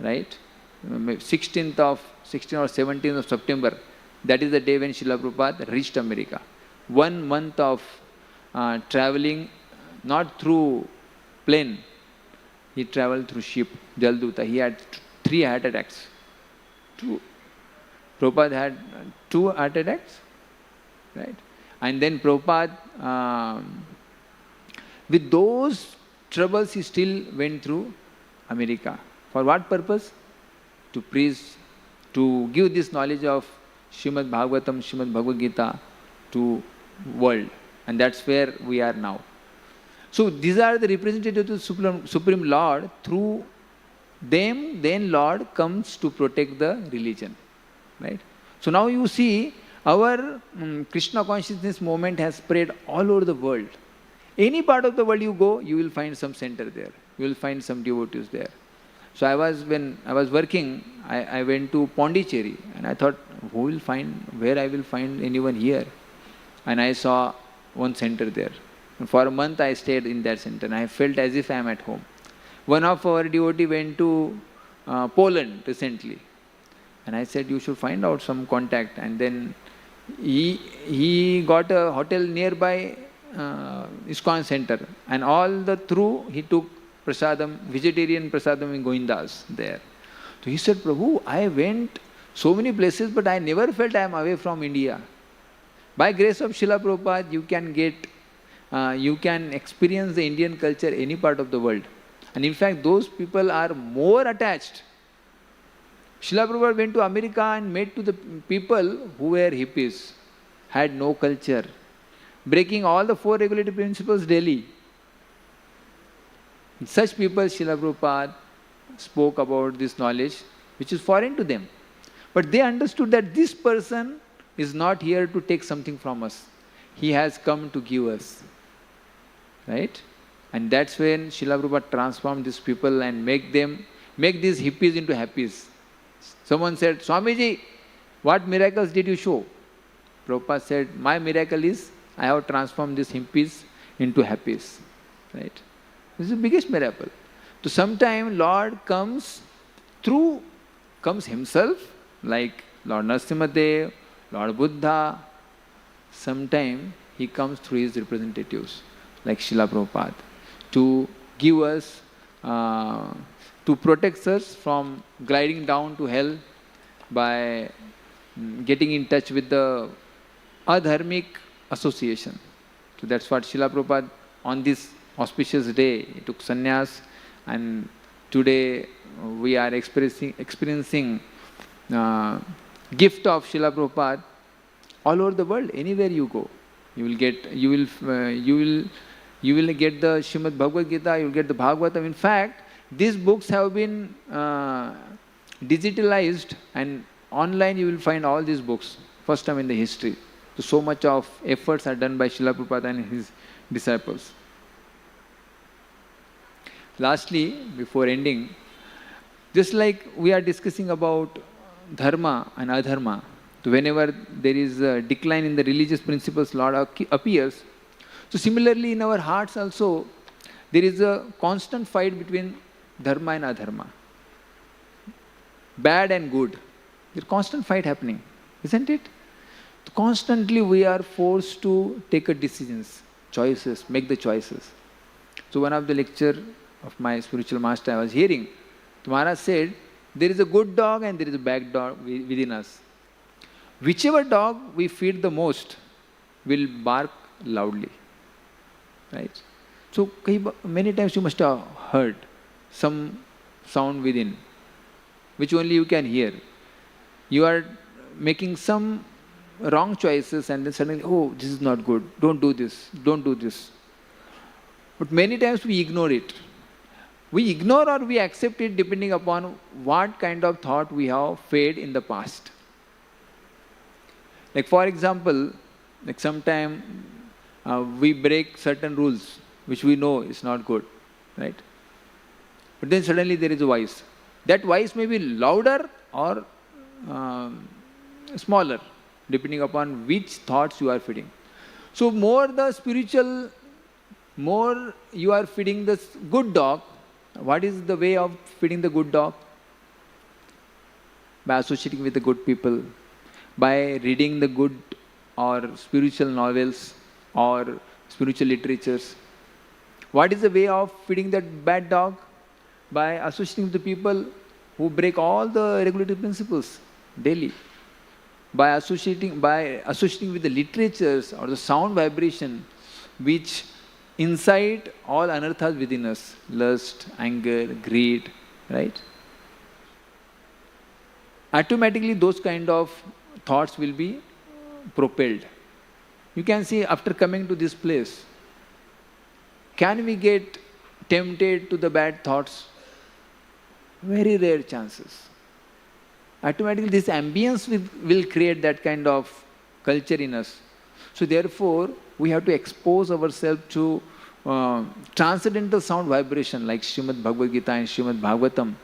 right? 16th or 17th of September, that is the day when Srila Prabhupada reached America. 1 month of traveling, not through plane, he traveled through ship, Jalduta. He had 3 heart attacks. Prabhupada had 2 heart attacks, right? And then Prabhupada, with those troubles, he still went through America. For what purpose? To preach, to give this knowledge of Srimad Bhagavatam, Srimad Bhagavad Gita to world. And that's where we are now. So these are the representatives of the Supreme Lord. Through them, then Lord comes to protect the religion. Right? So now you see, our Krishna consciousness movement has spread all over the world. Any part of the world you go, you will find some center there. You will find some devotees there. So when I was working, I went to Pondicherry and I thought, where I will find anyone here? And I saw one center there. And for a month I stayed in that center and I felt as if I am at home. One of our devotees went to Poland recently. And I said, you should find out some contact. And then he got a hotel nearby ISKCON Center. And all through he took prasadam, vegetarian prasadam in Govindas there. So he said, Prabhu, I went so many places, but I never felt I am away from India. By grace of Srila Prabhupada, you can experience the Indian culture any part of the world. And in fact, those people are more attached. Srila Prabhupada went to America and met to the people who were hippies, had no culture, breaking all the 4 regulative principles daily. Such people, Srila Prabhupada spoke about this knowledge, which is foreign to them. But they understood that this person is not here to take something from us. He has come to give us. Right? And that's when Srila Prabhupada transformed these people and make these hippies into happies. Someone said, Swamiji, what miracles did you show? Prabhupada said, my miracle is I have transformed these hippies into happies. Right? This is the biggest miracle. So sometimes Lord comes himself, like Lord Narasimhadev, Lord Buddha. Sometimes he comes through his representatives, like Srila Prabhupada, to give us, to protect us from gliding down to hell by getting in touch with the adharmic association. So that's what Srila Prabhupada, on this auspicious day, he took sannyas, and today we are experiencing gift of Srila Prabhupada all over the world. Anywhere you go, you will get the Srimad Bhagavad Gita, you will get the Bhagavatam. In fact, these books have been digitalized, and online you will find all these books, first time in the history. So much of efforts are done by Srila Prabhupada and his disciples. Lastly, before ending, just like we are discussing about dharma and adharma, so whenever there is a decline in the religious principles, Lord appears. So similarly in our hearts also, there is a constant fight between dharma and adharma. Bad and good. There's a constant fight happening, isn't it? Constantly we are forced to take a decisions, choices, make the choices. So one of the lecture of my spiritual master I was hearing, Maharaj said, there is a good dog and there is a bad dog within us. Whichever dog we feed the most will bark loudly. Right? So many times you must have heard some sound within, which only you can hear. You are making some wrong choices and then suddenly, oh, this is not good, don't do this, don't do this. But many times we ignore it. We ignore or we accept it depending upon what kind of thought we have fed in the past. Like for example, like sometime we break certain rules which we know is not good, right? But then suddenly there is a voice. That voice may be louder or smaller, depending upon which thoughts you are feeding. So more the spiritual, more you are feeding the good dog. What is the way of feeding the good dog? By associating with the good people, by reading the good or spiritual novels or spiritual literatures. What is the way of feeding that bad dog? By associating with the people who break all the regulatory principles daily. By associating with the literatures or the sound vibration which incite all anarthas within us, lust, anger, greed, right? Automatically those kind of thoughts will be propelled. You can see after coming to this place, can we get tempted to the bad thoughts? Very rare chances. Automatically this ambience will create that kind of culture in us. So therefore, we have to expose ourselves to transcendental sound vibration like Srimad Bhagavad Gita and Srimad Bhagavatam,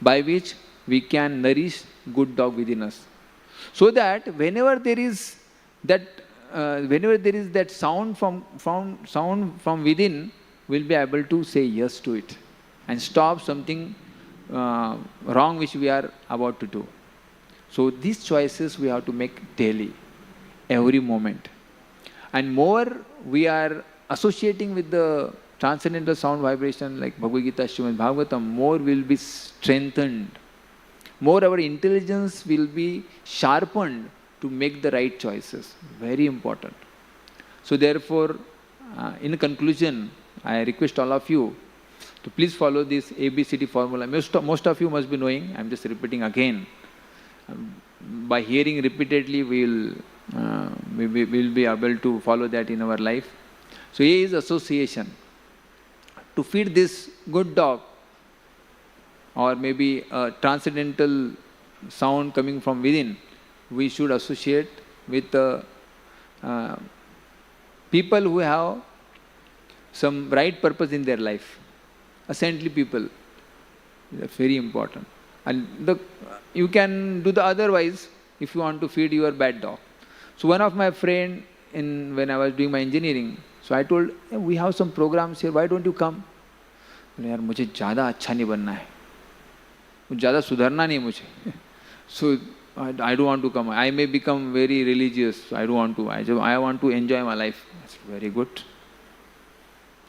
by which we can nourish good dog within us. So that whenever there is that sound from within, we'll be able to say yes to it and stop something wrong which we are about to do. So these choices we have to make daily, every moment. And more we are associating with the transcendental sound vibration like Bhagavad Gita, Srimad Bhagavatam, more will be strengthened. More our intelligence will be sharpened to make the right choices. Very important. So therefore, in conclusion, I request all of you to please follow this ABCD formula. Most of you must be knowing. I'm just repeating again. By hearing repeatedly, we will be able to follow that in our life. So A is association. To feed this good dog, or maybe a transcendental sound coming from within, we should associate with people who have some right purpose in their life. Saintly people. That's very important. And you can do the otherwise if you want to feed your bad dog. So one of my friend, when I was doing my engineering. So I told, hey, we have some programs here, why don't you come? यार मुझे ज़्यादा अच्छा नहीं बनना है, ज़्यादा सुधरना नहीं मुझे. So I don't want to come. I may become very religious. I don't want to. I want to enjoy my life. That's very good.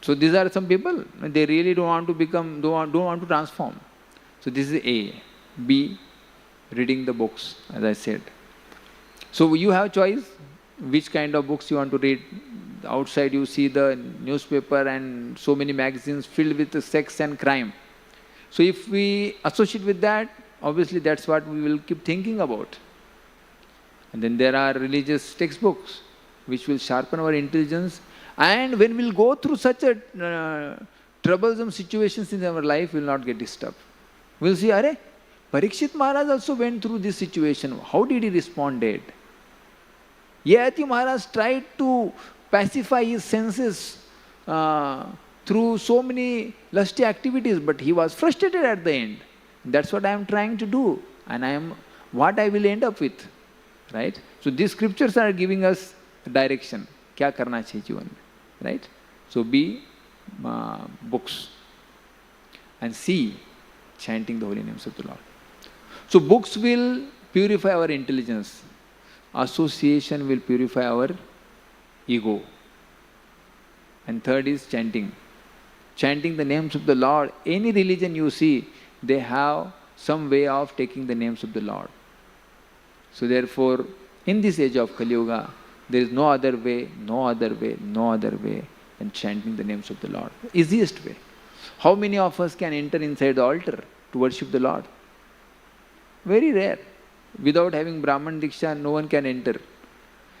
So these are some people. They really don't want to become. Don't want to transform. So this is A. B. Reading the books, as I said. So you have choice. Which kind of books you want to read? Outside you see the newspaper and so many magazines filled with sex and crime. So if we associate with that, obviously that's what we will keep thinking about. And then there are religious textbooks which will sharpen our intelligence. And when we'll go through such a troublesome situations in our life, we will not get disturbed. We'll see, Are, Parikshit Maharaj also went through this situation. How did he respond? Yayati Maharaj tried to pacify his senses through so many lusty activities, but he was frustrated at the end. That's what I am trying to do, and what I will end up with, right? So these scriptures are giving us direction. Kya karna chahiye जीवन में, right? So B, books, and C, chanting the holy names of the Lord. So books will purify our intelligence. Association will purify our ego. And third is chanting. Chanting the names of the Lord. Any religion you see, they have some way of taking the names of the Lord. So therefore, in this age of Kali Yuga, there is no other way than chanting the names of the Lord. Easiest way. How many of us can enter inside the altar to worship the Lord? Very rare. Without having Brahman Diksha, no one can enter.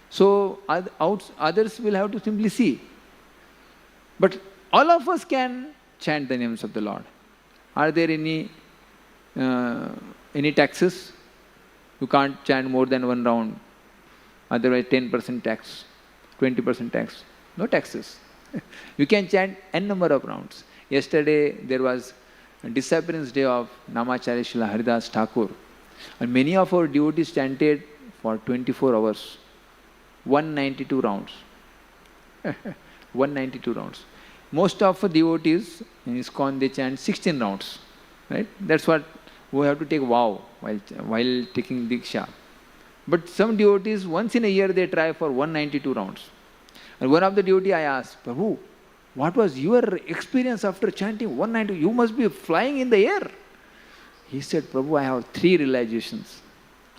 So others will have to simply see. But all of us can chant the names of the Lord. Are there any taxes? You can't chant more than one round. Otherwise 10% tax, 20% tax. No taxes. You can chant n number of rounds. Yesterday there was a disappearance day of Namacharya Srila Haridas Thakur. And many of our devotees chanted for 24 hours. 192 rounds. 192 rounds. Most of the devotees in ISKCON, they chant 16 rounds. Right? That's what we have to take vow while taking Diksha. But some devotees, once in a year, they try for 192 rounds. And one of the devotees I asked, Prabhu, what was your experience after chanting 192? You must be flying in the air. He said, Prabhu, I have 3 realizations.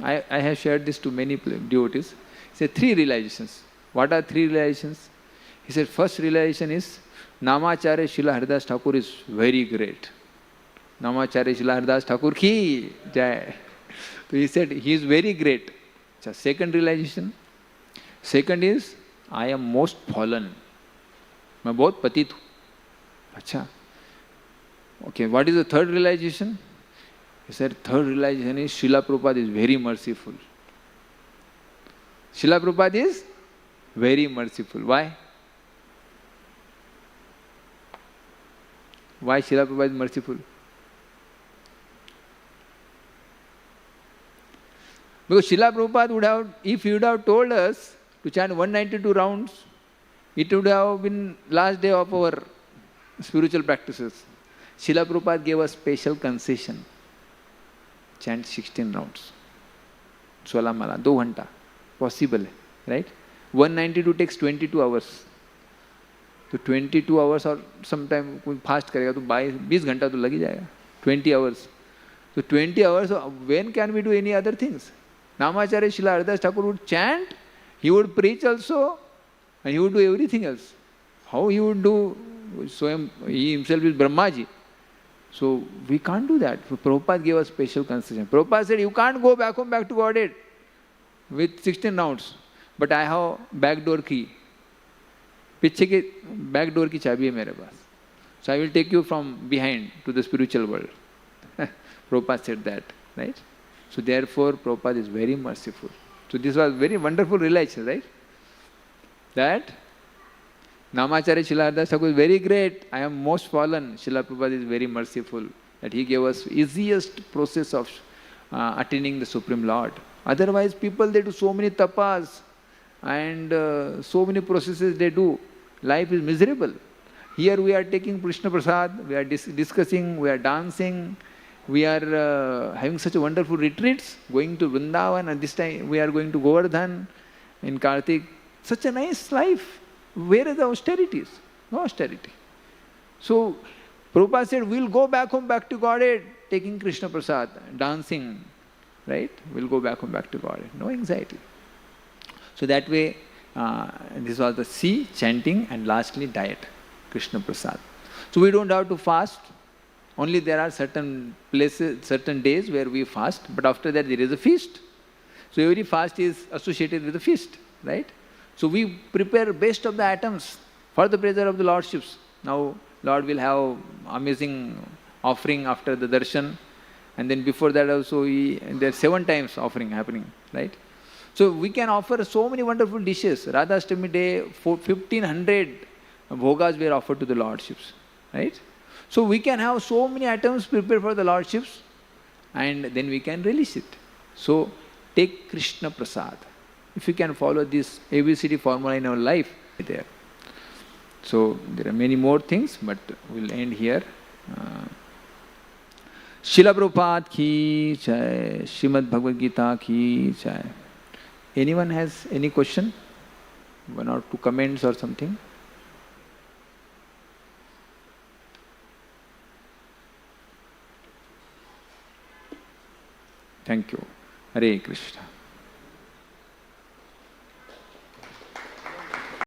I have shared this to many devotees. He said, 3 realizations. What are 3 realizations? He said, first realization is, Namacharya Srila Haridas Thakur is very great. Namacharya Srila Haridas Thakur ki jai. So he said, he is very great. So second realization. Second is, I am most fallen. मैं बहुत पतित हूँ. अच्छा. Okay, what is the third realization? He said, third realization is Srila Prabhupada is very merciful. Srila Prabhupada is very merciful. Why? Why Srila Prabhupada is merciful? Because Srila Prabhupada would have, if he would have told us to chant 192 rounds, it would have been last day of our spiritual practices. Srila Prabhupada gave us special concession. Chant 16 rounds. Sola mala, 2 घंटा. Possible, right? 192 takes 22 hours. तो 22 hours और sometime कोई fast करेगा तो 20 घंटा तो लग ही जाएगा. 20 hours. So 20 hours, when can we do any other things? Namacharya Srila Haridas Thakur would chant, he would preach also, and he would do everything else. How he would do? So he himself is Brahmaji. So we can't do that. So Prabhupada gave us special concession. Prabhupada said, you can't go back home, back to Godhead with 16 rounds. But I have back door key. पीछे के back door की चाबी है मेरे पास. So I will take you from behind to the spiritual world. Prabhupada said that, right? So therefore Prabhupada is very merciful. So this was very wonderful realization, right? That Namacharya Srila Haridas Thakur is very great. I am most fallen. Srila Prabhupada is very merciful. That he gave us easiest process of attaining the Supreme Lord. Otherwise people, they do so many tapas. and so many processes they do. Life is miserable. Here we are taking Krishna Prasad, we are discussing, we are dancing, we are having such a wonderful retreats, going to Vrindavan, and this time we are going to Govardhan in Kartik. Such a nice life. Where are the austerities? No austerity. So Prabhupada said, we'll go back home, back to Godhead, taking Krishna Prasad, dancing, right? We'll go back home, back to Godhead. No anxiety. So that way, this was the C, chanting, and lastly diet, Krishna Prasad. So we don't have to fast. Only there are certain places, certain days where we fast, but after that there is a feast. So every fast is associated with a feast, right? So we prepare best of the items for the pleasure of the Lordships. Now Lord will have amazing offering after the darshan, and then before that also there are 7 times offering happening, right? So we can offer so many wonderful dishes. Radhashtami day, 1500 bhogas were offered to the Lordships, right? So we can have so many items prepared for the Lordships, and then we can release it. So take Krishna Prasad. If you can follow this ABCD formula in our life, there. So there are many more things, but we'll end here. Srila Prabhupada ki jai, Srimad Bhagavad Gita ki jai. Anyone has any question? 1 or 2 comments or something? Thank you. Hare Krishna.